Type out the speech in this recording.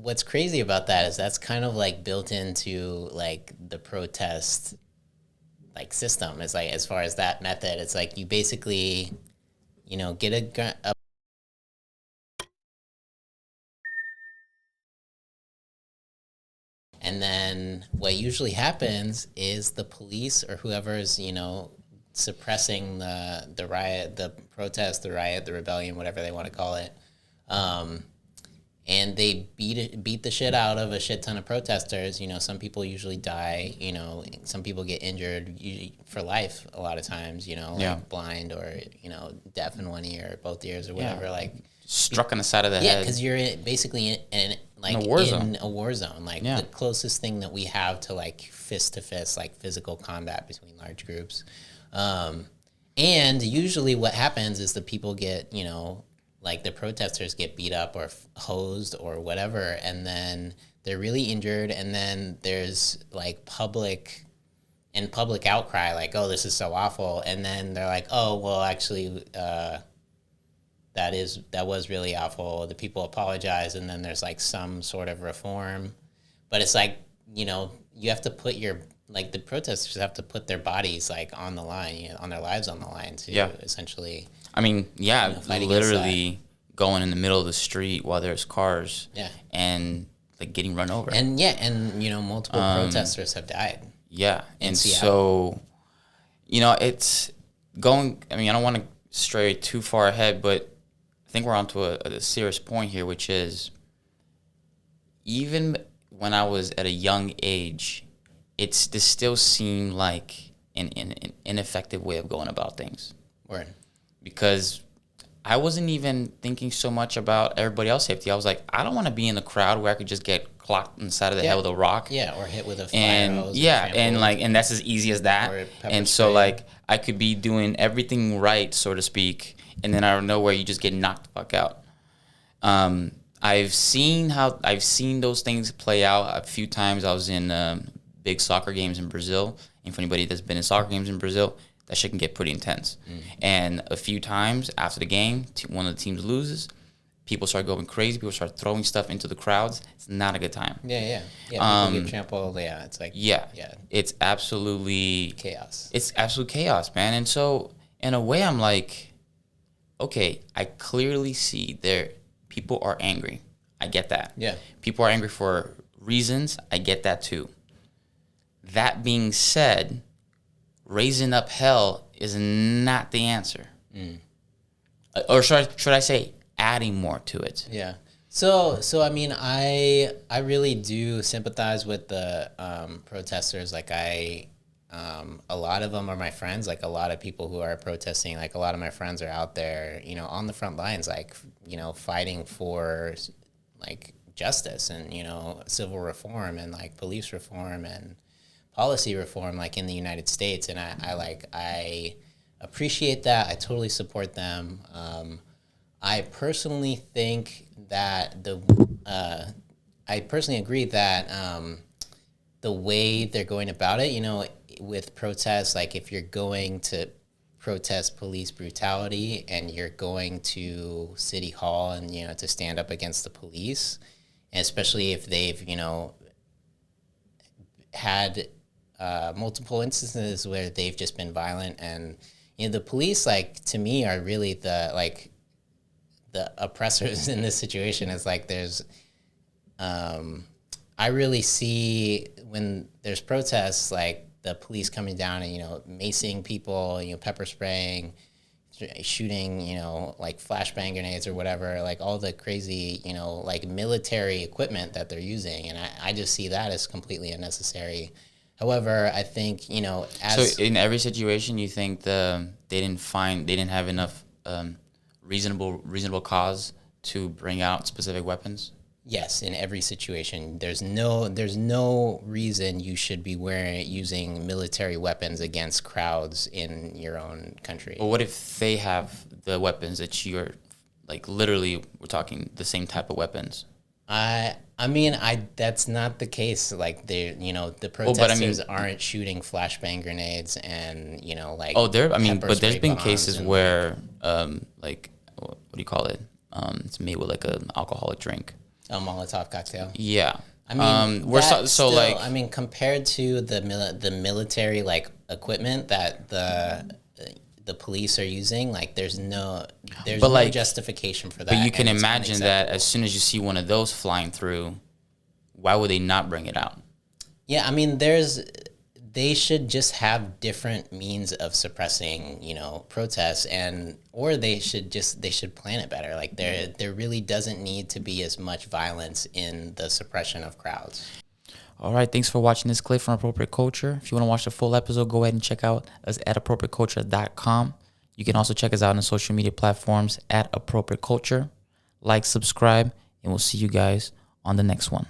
what's crazy about that is that's kind of like built into like the protest like system. It's like as far as that method, it's like you basically, get a and then what usually happens is the police or whoever is, suppressing the riot, the protest, the riot, the rebellion, whatever they want to call it. And they beat the shit out of a shit ton of protesters. Some people usually die. Some people get injured for life a lot of times. Like blind or deaf in one ear, both ears, or whatever. Like struck on the side of the head. Yeah, because you're basically in a war zone. Like the closest thing that we have to like fist to fist, like physical combat between large groups. And usually what happens is the people get, like the protesters get beat up or hosed or whatever, and then they're really injured, and then there's like public outcry, like, oh, this is so awful, and then they're like, oh, well, actually, that was really awful. The people apologize, and then there's like some sort of reform, but it's like, you have to put the protesters have to put their bodies like on the line, on their lives on the line to essentially. I mean, literally going in the middle of the street while there's cars, and like getting run over, and multiple protesters have died. Yeah, and so, it's going. I mean, I don't want to stray too far ahead, but I think we're onto a serious point here, which is even when I was at a young age, this still seemed like an ineffective way of going about things. Word. Because I wasn't even thinking so much about everybody else's safety. I was like, I don't want to be in a crowd where I could just get clocked on the side of the head with a rock. Yeah, or hit with a fire hose. And that's as easy as that. And so like I could be doing everything right, so to speak, and then out of nowhere you just get knocked the fuck out. I've seen those things play out a few times. I was in big soccer games in Brazil, and for anybody that's been in soccer games in Brazil, that shit can get pretty intense. And a few times after the game, one of the teams loses, people start going crazy. People start throwing stuff into the crowds. It's not a good time. Yeah. People get trampled. Yeah, it's like it's absolutely chaos. It's absolute chaos, man. And so in a way, I'm like, okay, I clearly see people are angry. I get that. Yeah, people are angry for reasons. I get that too. That being said, raising up hell is not the answer. Or should I say adding more to it? Yeah. So I mean, I really do sympathize with the protesters. Like a lot of them are my friends. Like a lot of people who are protesting, like a lot of my friends are out there, on the front lines, like, fighting for like justice and, civil reform and like police reform and policy reform, like in the United States. And I appreciate that. I totally support them. I personally think that I personally agree that the way they're going about it, with protests, like if you're going to protest police brutality and you're going to City Hall and, to stand up against the police, and especially if they've, had multiple instances where they've just been violent, and the police, like, to me, are really the oppressors in this situation. Is like there's I really see when there's protests, like the police coming down and macing people, pepper spraying, shooting, like flashbang grenades or whatever, like all the crazy, like military equipment that they're using, and I just see that as completely unnecessary. However, I think, so in every situation, you think they didn't have enough reasonable cause to bring out specific weapons? Yes, in every situation, there's no reason you should be using military weapons against crowds in your own country. But what if they have the weapons that you're, like, literally, we're talking the same type of weapons? I mean, that's not the case. Like the protesters aren't shooting flashbang grenades and like. Oh, but there's been cases where, like, what do you call it? It's made with like an alcoholic drink. A Molotov cocktail. Yeah. I mean, we're so like, I mean, compared to the military like equipment that the police are using, like there's no justification for that. But you can imagine that as soon as you see one of those flying through, why would they not bring it out? Yeah, I mean, they should just have different means of suppressing, protests, or they should plan it better. Like there really doesn't need to be as much violence in the suppression of crowds. All right, thanks for watching this clip from Appropriate Culture. If you want to watch the full episode, go ahead and check out us at appropriateculture.com. You can also check us out on the social media platforms at Appropriate Culture. Like, subscribe, and we'll see you guys on the next one.